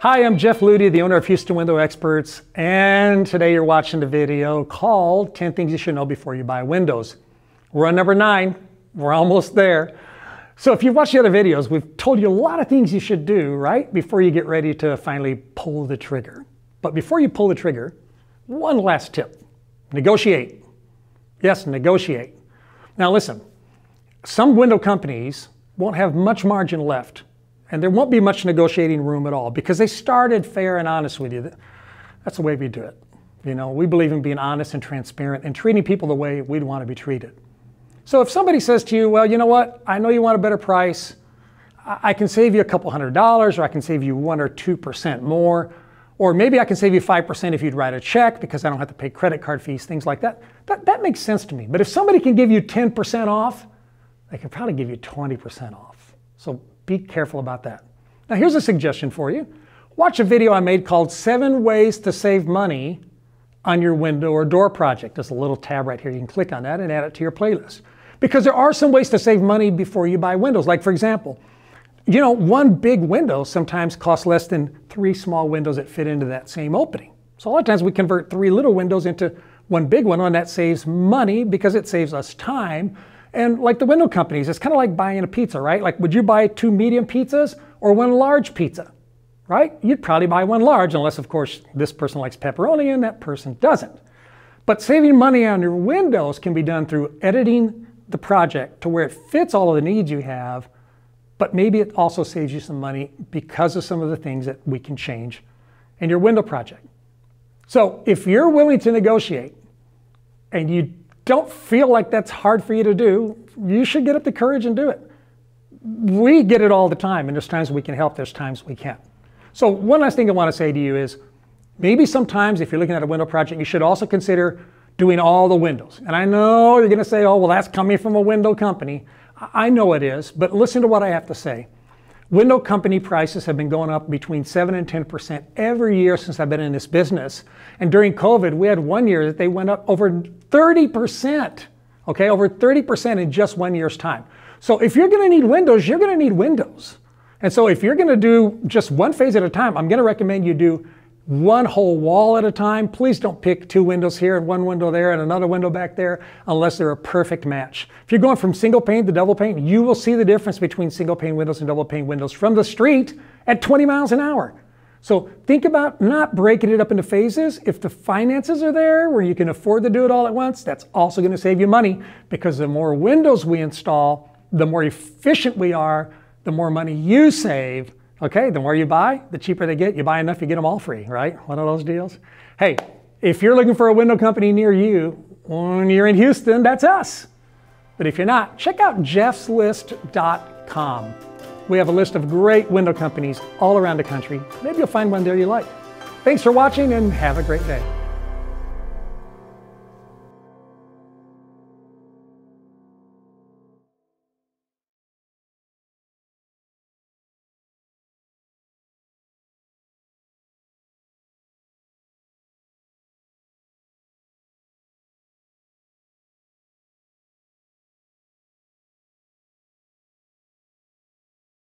Hi, I'm Jeff Ludy, the owner of Houston Window Experts, and today you're watching the video called 10 Things You Should Know Before You Buy Windows. We're on number 9. We're almost there. So if you've watched the other videos, we've told you a lot of things you should do, right, before you get ready to finally pull the trigger. But before you pull the trigger, one last tip. Negotiate. Yes, negotiate. Now listen, some window companies won't have much margin left. And there won't be much negotiating room at all because they started fair and honest with you. That's the way we do it. You know, we believe in being honest and transparent and treating people the way we'd want to be treated. So if somebody says to you, well, you know what, I know you want a better price. I can save you a couple $100s, or I can save you 1 or 2% more. Or maybe I can save you 5% if you'd write a check because I don't have to pay credit card fees, things like that. That makes sense to me. But if somebody can give you 10% off, they can probably give you 20% off. So be careful about that. Now here's a suggestion for you. Watch a video I made called 7 Ways to Save Money on Your Window or Door Project. There's a little tab right here. You can click on that and add it to your playlist. Because there are some ways to save money before you buy windows. Like for example, you know, one big window sometimes costs less than 3 small windows that fit into that same opening. So a lot of times we convert 3 little windows into one big one, and that saves money because it saves us time. And like the window companies, it's kind of like buying a pizza, right? Like, would you buy 2 medium pizzas or 1 large pizza, right? You'd probably buy 1 large, unless, of course, this person likes pepperoni and that person doesn't. But saving money on your windows can be done through editing the project to where it fits all of the needs you have, but maybe it also saves you some money because of some of the things that we can change in your window project. So if you're willing to negotiate and you don't feel like that's hard for you to do, you should get up the courage and do it. We get it all the time, and there's times we can help, there's times we can't. So one last thing I want to say to you is, maybe sometimes if you're looking at a window project, you should also consider doing all the windows. And I know you're going to say, oh, well, that's coming from a window company. I know it is, but listen to what I have to say. Window company prices have been going up between 7 and 10% every year since I've been in this business. And during COVID, we had one year that they went up over 30%, okay, over 30% in just 1 year's time. So if you're going to need windows, you're going to need windows. And so if you're going to do just one phase at a time, I'm going to recommend you do 1 whole wall at a time. Please don't pick 2 windows here and 1 window there and another window back there unless they're a perfect match. If you're going from single pane to double pane, you will see the difference between single pane windows and double pane windows from the street at 20 miles an hour. So think about not breaking it up into phases. If the finances are there where you can afford to do it all at once, that's also going to save you money, because the more windows we install, the more efficient we are, the more money you save. Okay, the more you buy, the cheaper they get. You buy enough, you get them all free, right? One of those deals. Hey, if you're looking for a window company near you, when you're in Houston, that's us. But if you're not, check out jeffslist.com. We have a list of great window companies all around the country. Maybe you'll find one there you like. Thanks for watching and have a great day.